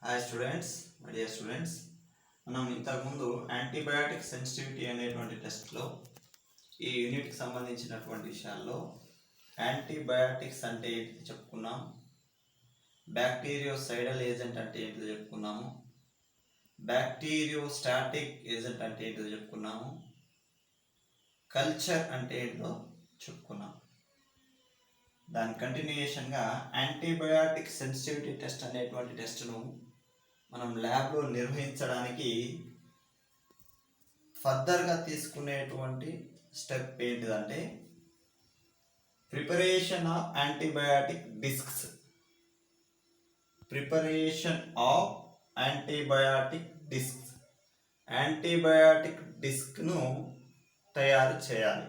Hi students, my dear students. మనం ఇంతకుముందు antibiotic sensitivity అనేటువంటి టెస్ట్లో ఈ యూనిట్కి సంబంధించినటువంటి విషయాల్లో యాంటీబయాటిక్స్ అంటే ఏంటి చెప్పుకున్నాం, బ్యాక్టీరియోసైడల్ ఏజెంట్ అంటే ఏంటో చెప్పుకున్నాము, బ్యాక్టీరియోస్టాటిక్ ఏజెంట్ అంటే ఏంటో చెప్పుకున్నాము, కల్చర్ అంటే ఏంటో చెప్పుకున్నాం. దాని కంటిన్యూయేషన్గా యాంటీబయాటిక్ సెన్సిటివిటీ టెస్ట్ అనేటువంటి టెస్ట్ను మనం ల్యాబ్లో నిర్వహించడానికి ఫర్దర్గా తీసుకునేటువంటి స్టెప్ ఏంటిదంటే preparation of antibiotic discs. Preparation of antibiotic discs. Antibiotic డిస్క్ను తయారు చేయాలి.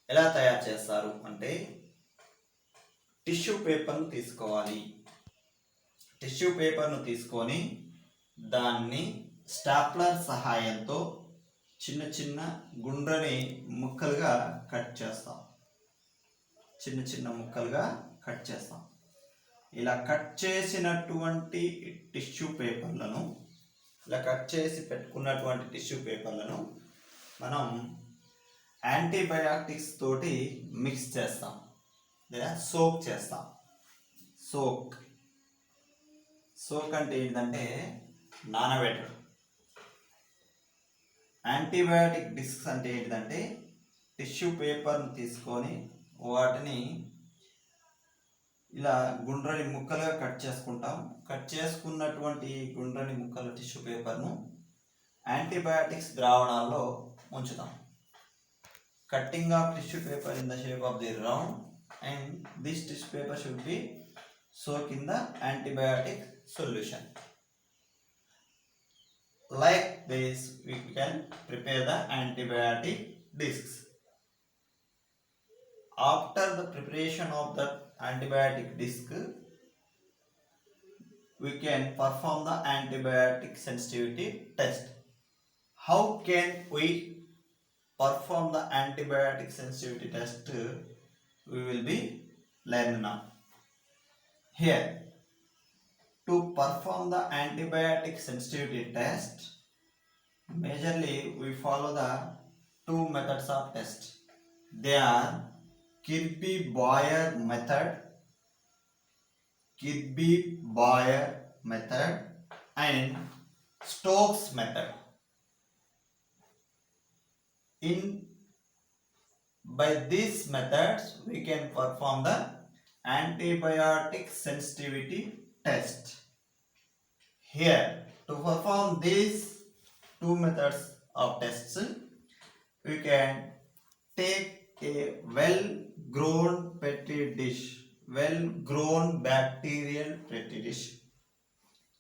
ఎలా తయారు చేస్తారు అంటే టిష్యూ పేపర్ను తీసుకోవాలి. టిష్యూ పేపర్ను తీసుకొని దాన్ని స్టాప్లర్ సహాయంతో చిన్న చిన్న గుండ్రని ముక్కలుగా కట్ చేస్తాం. చిన్న చిన్న ముక్కలుగా కట్ చేస్తాం. ఇలా కట్ చేసినటువంటి టిష్యూ పేపర్లను, ఇలా కట్ చేసి పెట్టుకున్నటువంటి టిష్యూ పేపర్లను మనం యాంటీబయాటిక్స్ తోటి మిక్స్ చేస్తాం లేదా సోక్ చేస్తాం. సోక్ అంటే ఏంటంటే నానబెట్టడం. యాంటీబయాటిక్ డిస్క్స్ అంటే ఏంటంటే టిష్యూ పేపర్ను తీసుకొని వాటిని ఇలా గుండ్రని ముక్కలుగా కట్ చేసుకుంటాం. కట్ చేసుకున్నటువంటి గుండ్రని ముక్కల టిష్యూ పేపర్ను యాంటీబయాటిక్స్ ద్రావణాల్లో ఉంచుతాం. Cutting of tissue paper in the shape of the round and this tissue paper should be soaked in the antibiotic solution. Like this we can prepare the antibiotic discs. After the preparation of the antibiotic disc, we can perform the antibiotic sensitivity test. How can we perform the antibiotic sensitivity test? We will be learning now. Here, to perform the antibiotic sensitivity test, majorly we follow the two methods of test. They are Kirby-Boyer method, and Stokes method. By these methods, we can perform the antibiotic sensitivity test. Here, to perform these two methods of tests, we can take a well-grown petri dish, well-grown bacterial petri dish,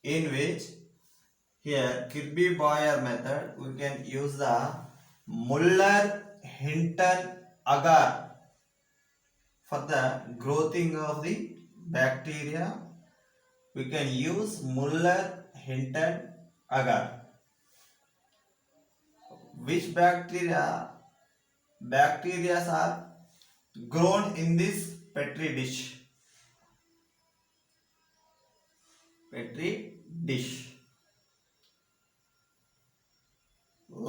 in which here Kirby-Boyer method, we can use the Muller-Hinton agar for the growing of the bacteria. We can use Muller-Hinton agar. Which bacteria are grown in this petri dish?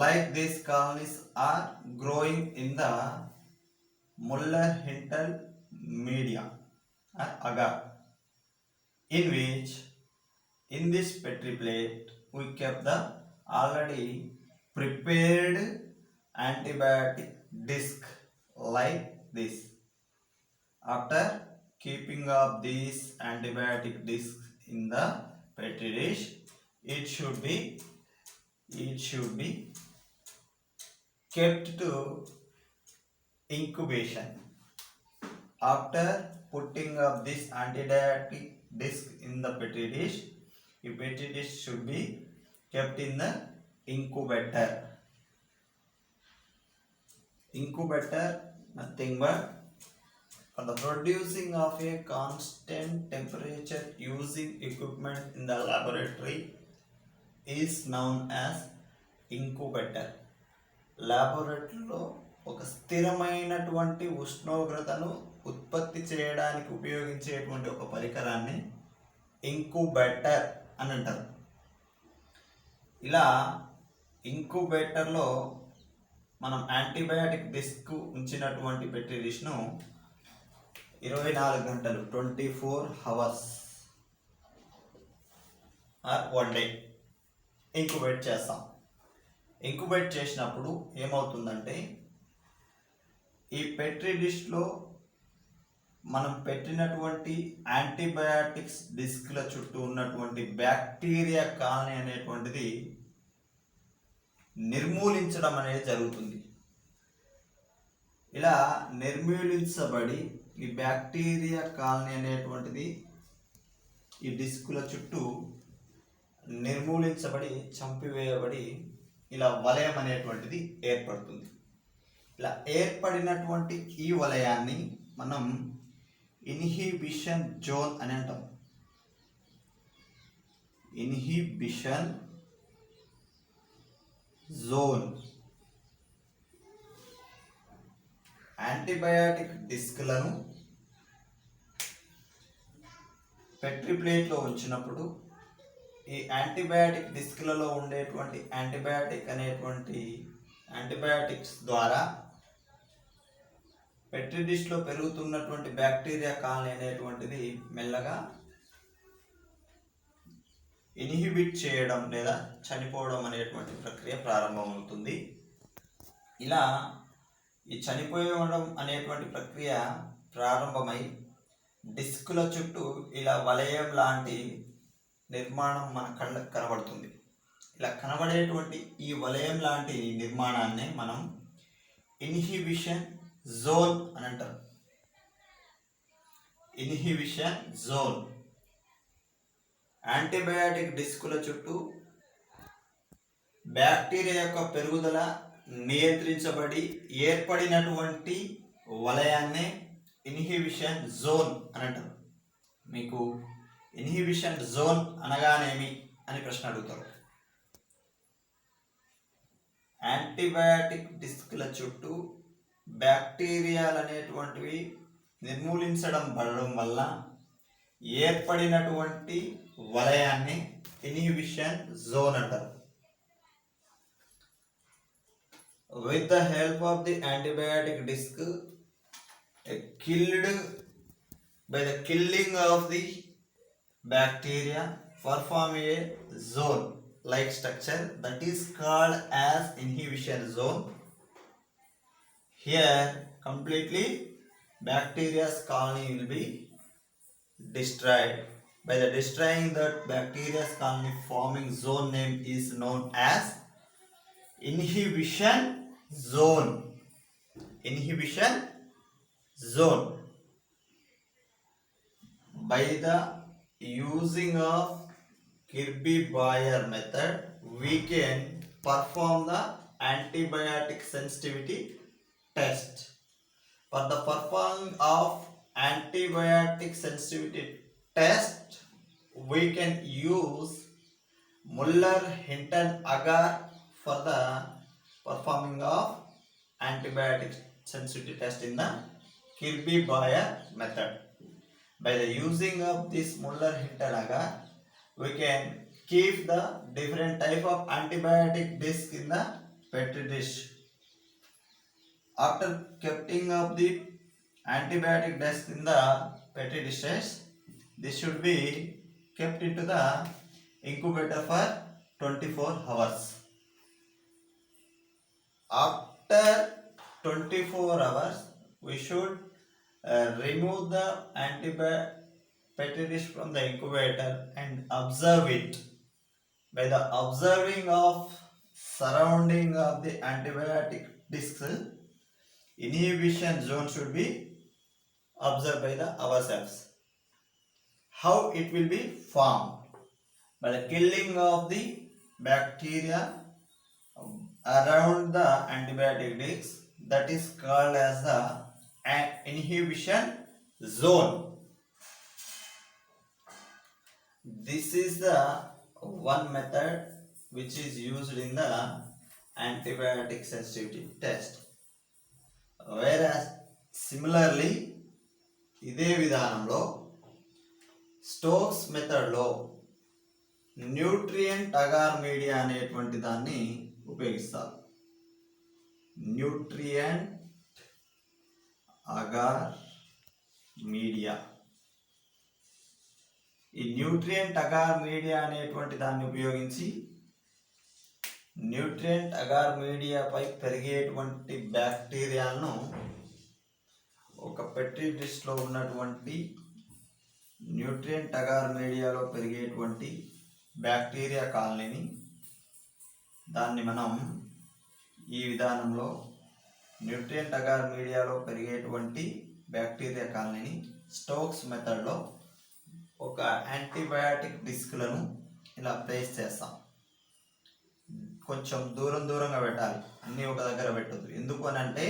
Like these colonies are growing in the Muller-Hinton media or agar, in which in this petri plate we kept the already prepared antibiotic disc like this. After keeping up these antibiotic discs in the petri dish, it should be kept to incubation. After putting up this antibiotic disc in the petri dish, the petri dish should be kept in the incubator. Incubator nothing but for the producing of a constant temperature using equipment in the laboratory is known as incubator. లాబొరేటరీలో ఒక స్థిరమైనటువంటి ఉష్ణోగ్రతను ఉత్పత్తి చేయడానికి ఉపయోగించేటువంటి ఒక పరికరాన్ని incubator అని అంటారు. ఇలా ఇంక్యుబేటర్లో మనం యాంటీబయాటిక్ డిస్క్ ఉంచినటువంటి పెట్రీ డిష్ను 24 గంటలు 24 అవర్స్ ఆర్ 1 డే ఇంక్యుబేట్ చేస్తాం. ఇంక్యుబేట్ చేసినప్పుడు ఏమవుతుందంటే ఈ పెట్రీ డిష్లో మనం పెట్టినటువంటి యాంటీబయాటిక్స్ డిస్క్ల చుట్టూ ఉన్నటువంటి బ్యాక్టీరియా కాలనీ అనేటువంటిది నిర్మూలించడం అనేది జరుగుతుంది. ఇలా నిర్మూలించబడి ఈ బ్యాక్టీరియా కాలనీ అనేటువంటిది ఈ డిస్కుల చుట్టూ నిర్మూలించబడి చంపివేయబడి ఇలా వలయం అనేటువంటిది ఏర్పడుతుంది. ఇలా ఏర్పడినటువంటి ఈ వలయాన్ని మనం ఇన్హిబిషన్ జోన్ అని అంటాం. Inhibition zone. యాంటీబయాటిక్ డిస్క్లను పెట్రీ ప్లేట్లో ఉంచినప్పుడు ఈ యాంటీబయాటిక్ డిస్క్లలో ఉండేటువంటి యాంటీబయాటిక్స్ ద్వారా పెట్రీ డిష్లో పెరుగుతున్నటువంటి బ్యాక్టీరియా కాలనీ అనేటువంటిది మెల్లగా ఇన్హిబిట్ చేయడం లేదా చనిపోవడం అనేటువంటి ప్రక్రియ ప్రారంభమవుతుంది. ఇలా ఈ చనిపోవడం అనేటువంటి ప్రక్రియ ప్రారంభమై డిస్కుల చుట్టూ ఇలా వలయం లాంటి నిర్మాణం మన కళ్ళకు కనబడుతుంది. ఇలా కనబడేటువంటి ఈ వలయం లాంటి నిర్మాణాన్ని మనం ఇన్హిబిషన్ జోన్ అని అంటారు. Inhibition zone. యాంటీబయాటిక్ డిస్కుల చుట్టూ బ్యాక్టీరియా యొక్క పెరుగుదల నియంత్రించబడి ఏర్పడినటువంటి వలయాన్నే ఇన్హిబిషన్ జోన్ అని అంటారు. మీకు ఇన్హిబిషన్ జోన్ అనగానేమి అని ప్రశ్న అడుగుతారు. యాంటీబయాటిక్ డిస్క్ల చుట్టూ బ్యాక్టీరియాలు అనేటువంటివి నిర్మూలించడం వల్ల ఏర్పడినటువంటి వలయాన్ని ఇన్హిబిషన్ జోన్ అంటారు. With the help of the antibiotic disc, by the killing of the bacteria, perform a zone-like structure that is called as inhibition zone. Here, completely bacteria's colony will be destroyed. By the destroying that bacteria's colony forming zone name is known as inhibition zone. Inhibition zone. By the using of Kirby-Bayer method, we can perform the antibiotic sensitivity test. For the performing of antibiotic sensitivity test, we can use Muller-Hinton agar for the performing of antibiotic sensitivity test in the Kirby-Bayer method. By the using of this Muller-Hinton agar, we can keep the different type of antibiotic disc in the petri dish. After keeping of the antibiotic disc in the petri dishes, this should be kept into the incubator for 24 hours. After 24 hours, we should remove the petri dish from the incubator and observe it. By the observing of surrounding of the antibiotic discs, inhibition zone should be observed by ourselves. How it will be formed? By the killing of the bacteria around the antibiotic discs, that is called as the inhibition zone. This is the one method which is used in the antibiotic sensitivity test. Whereas similarly, ఇదే విధానంలో Stokes మెథడ్లో nutrient agar media అనేటువంటి దాన్ని ఉపయోగిస్తారు. Nutrient agar media. ఈ nutrient agar media అనేటువంటి దాన్ని ఉపయోగించి న్యూట్రియంట్ అగార్ మీడియాపై పెరిగేటువంటి బ్యాక్టీరియాలను ఒక పెట్రీ డిష్లో ఉన్నటువంటి న్యూట్రియంట్ అగార్ మీడియాలో పెరిగేటువంటి బ్యాక్టీరియా కాలనీని దాన్ని మనం ఈ విధానంలో న్యూట్రియంట్ అగార్ మీడియాలో పెరిగేటువంటి బ్యాక్టీరియా కాలనీని స్టోక్స్ మెథడ్లో ఒక యాంటీబయాటిక్ డిస్క్లను ఇలా ప్లేస్ చేస్తాం. కొంచెం దూరంగా పెట్టాలి, అన్నీ ఒక దగ్గర పెట్టద్దు. ఎందుకు అని అంటే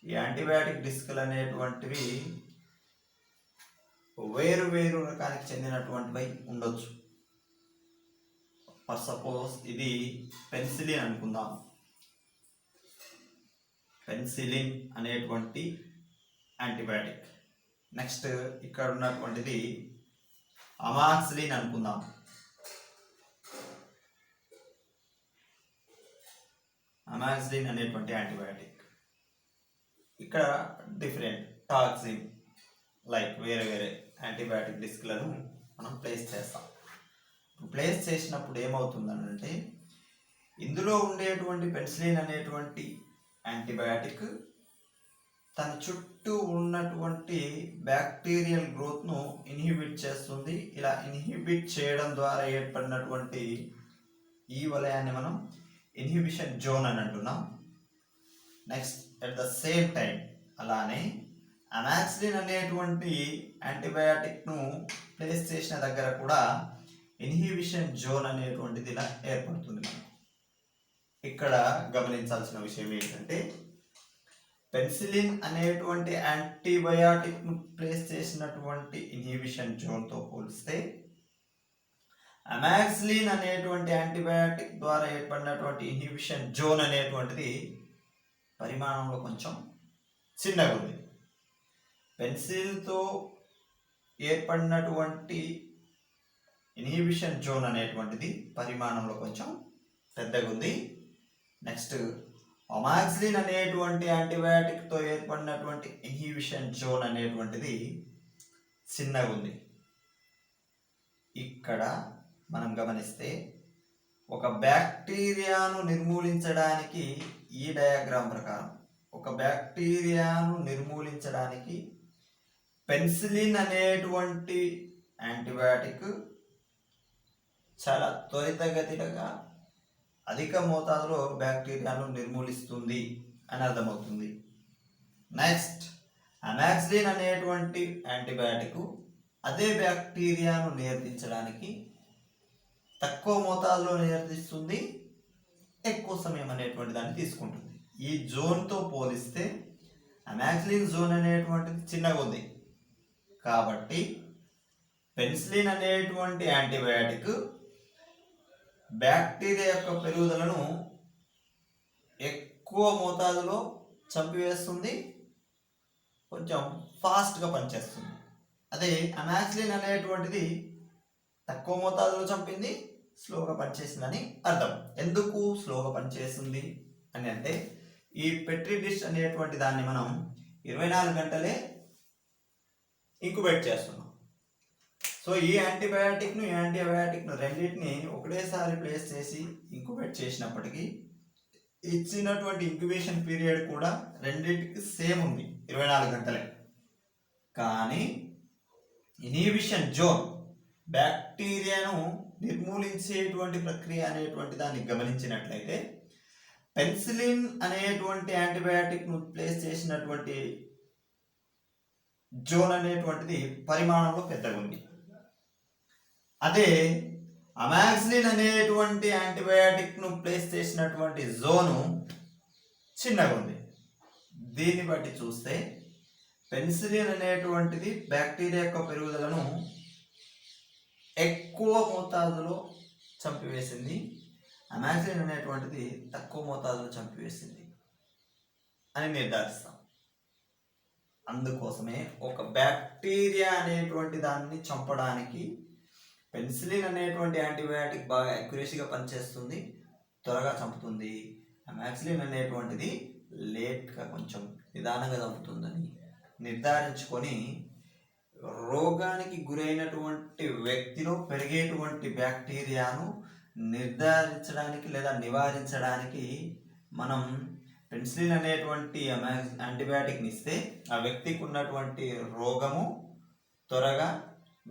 ఈ యాంటీబయాటిక్ డిస్క్లు అనేటువంటివి వేరు రకానికి చెందినటువంటివి ఉండొచ్చు. ఫర్ సపోజ్ ఇది పెన్సిలిన్ అనుకుందాం. పెన్సిలిన్ అనేటువంటి యాంటీబయాటిక్. నెక్స్ట్ ఇక్కడ ఉన్నటువంటిది అమాక్సిలిన్ అనుకుందాం. అమాక్సిలిన్ అనేటువంటి యాంటీబయాటిక్. ఇక్కడ డిఫరెంట్ టాక్సిన్ లైక్ వేరే యాంటీబయాటిక్ డిస్క్లను మనం ప్లేస్ చేస్తాం. ప్లేస్ చేసినప్పుడు ఏమవుతుందనంటే ఇందులో ఉండేటువంటి పెన్సిలిన్ అనేటువంటి యాంటీబయాటిక్ తన చుట్టూ ఉన్నటువంటి బ్యాక్టీరియల్ గ్రోత్ను ఇన్హిబిట్ చేస్తుంది. ఇలా ఇన్హిబిట్ చేయడం ద్వారా ఏర్పడినటువంటి ఈ వలయాన్ని మనం ఇన్హిబిషన్ జోన్ అని అంటున్నాం. Next at the same time అలానే అమాక్సిలిన్ అనేటువంటి యాంటీబయాటిక్ను ప్లేస్ చేసిన దగ్గర కూడా ఇన్హిబిషన్ జోన్ అనేటువంటిది ఇలా ఏర్పడుతుంది. మనం ఇక్కడ గమనించాల్సిన విషయం ఏంటంటే పెన్సిలిన్ అనేటువంటి యాంటీబయాటిక్ను ప్లేస్ చేసినటువంటి ఇన్హిబిషన్ జోన్తో పోలిస్తే అమాక్సిలిన్ అనేటువంటి యాంటీబయాటిక్ ద్వారా ఏర్పడినటువంటి ఇన్హిబిషన్ జోన్ అనేటువంటిది పరిమాణంలో కొంచెం చిన్నగా ఉంది. పెన్సిల్తో ఏర్పడినటువంటి ఇన్హిబిషన్ జోన్ అనేటువంటిది పరిమాణంలో కొంచెం పెద్దగా ఉంది. నెక్స్ట్ అమాక్సిలిన్ అనేటువంటి యాంటీబయాటిక్తో ఏర్పడినటువంటి ఇన్హిబిషన్ జోన్ అనేటువంటిది చిన్నగా ఉంది. ఇక్కడ మనం గమనిస్తే ఒక బ్యాక్టీరియాను నిర్మూలించడానికి ఈ డయాగ్రామ్ ప్రకారం ఒక బ్యాక్టీరియాను నిర్మూలించడానికి పెన్సిలిన్ అనేటువంటి యాంటీబయాటిక్ చాలా త్వరితగతిగా అధిక మోతాదులో బ్యాక్టీరియాను నిర్మూలిస్తుంది అని అర్థమవుతుంది. నెక్స్ట్ అమాక్సిలిన్ అనేటువంటి యాంటీబయాటిక్ అదే బ్యాక్టీరియాను నియంత్రించడానికి తక్కువ మోతాదులో నియంత్రిస్తుంది, ఎక్కువ సమయం అనేటువంటి దాన్ని తీసుకుంటుంది. ఈ జోన్తో పోలిస్తే అమాక్సిలిన్ జోన్ అనేటువంటిది చిన్నగా ఉంది. కాబట్టి పెన్సిలిన్ అనేటువంటి యాంటీబయాటిక్ బ్యాక్టీరియా యొక్క పెరుగుదలను ఎక్కువ మోతాదులో చంపివేస్తుంది, కొంచెం ఫాస్ట్గా పనిచేస్తుంది. అదే అమాక్సిలిన్ అనేటువంటిది తక్కువ మోతాదులో చంపింది, స్లోగా పనిచేసిందని అర్థం. ఎందుకు స్లోగా పనిచేస్తుంది అని అంటే ఈ పెట్రీ డిష్ అనేటువంటి దాన్ని మనం 24 గంటలే ఇంక్యుబేట్ చేస్తున్నాం. సో ఈ యాంటీబయాటిక్ను రెండింటిని ఒకటేసారి ప్లేస్ చేసి ఇంక్యుబేట్ చేసినప్పటికీ ఇచ్చినటువంటి ఇంక్యుబేషన్ పీరియడ్ కూడా రెండింటికి సేమ్ ఉంది, 24 గంటలే. కానీ ఇన్హిబిషన్ జోన్ బ్యాక్టీరియాను నిర్మూలించేటువంటి ప్రక్రియ అనేటువంటి దాన్ని గమనించినట్లయితే పెన్సిలిన్ అనేటువంటి యాంటీబయాటిక్ను ప్లేస్ చేసినటువంటి జోన్ అనేటువంటిది పరిమాణంలో పెద్దగా ఉంది. అదే అమాక్సిలిన్ అనేటువంటి యాంటీబయాటిక్ను ప్లేస్ చేసినటువంటి జోను చిన్నగా ఉంది. దీన్ని బట్టి చూస్తే పెన్సిలిన్ అనేటువంటిది బ్యాక్టీరియా యొక్క పెరుగుదలను ఎక్కువ మోతాదులో చంపివేసింది, అమాక్సిలిన్ అనేటువంటిది తక్కువ మోతాదులో చంపివేసింది అని నిర్ధారిస్తాం. అందుకోసమే ఒక బ్యాక్టీరియా అనేటువంటి దాన్ని చంపడానికి పెన్సిలిన్ అనేటువంటి యాంటీబయాటిక్ బాగా అక్యురసీగా పనిచేస్తుంది, త్వరగా చంపుతుంది. అమాక్సిలిన్ అనేటువంటిది లేట్గా కొంచెం నిదానంగా చంపుతుందని నిర్ధారించుకొని రోగానికి గురైనటువంటి వ్యక్తిలో పెరిగేటువంటి బ్యాక్టీరియాను నిర్ధారించడానికి లేదా నివారించడానికి మనం పెన్సిలిన్ అనేటువంటి యాంటీబయాటిక్ని ఇస్తే ఆ వ్యక్తికి ఉన్నటువంటి రోగము త్వరగా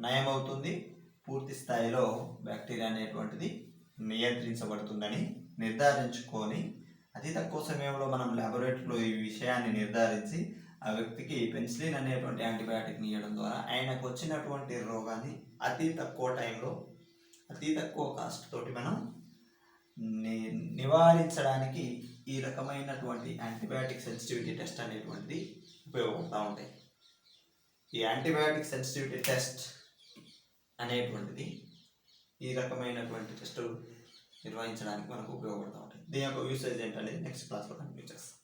నయమవుతుంది, పూర్తి స్థాయిలో బ్యాక్టీరియా అనేటువంటిది నియంత్రించబడుతుందని నిర్ధారించుకొని అతి తక్కువ సమయంలో మనం ల్యాబొరేటరీలో ఈ విషయాన్ని నిర్ధారించి ఆ వ్యక్తికి పెన్సిలిన్ అనేటువంటి యాంటీబయాటిక్ని ఇవ్వడం ద్వారా ఆయనకు వచ్చినటువంటి రోగాన్ని అతి తక్కువ టైంలో అతి తక్కువ కాస్ట్ తోటి మనం నివారించడానికి ఈ రకమైనటువంటి యాంటీబయాటిక్ సెన్సిటివిటీ టెస్ట్ అనేటువంటిది ఉపయోగపడుతూ ఉంటాయి. ఈ యాంటీబయాటిక్ సెన్సిటివిటీ టెస్ట్ అనేటువంటిది ఈ రకమైనటువంటి టెస్ట్ నిర్వహించడానికి మనకు ఉపయోగపడుతూ ఉంటాయి. దీని యొక్క యూసేజ్ ఏంటనేది నెక్స్ట్ క్లాస్లో కంటిన్యూ చేస్తాం.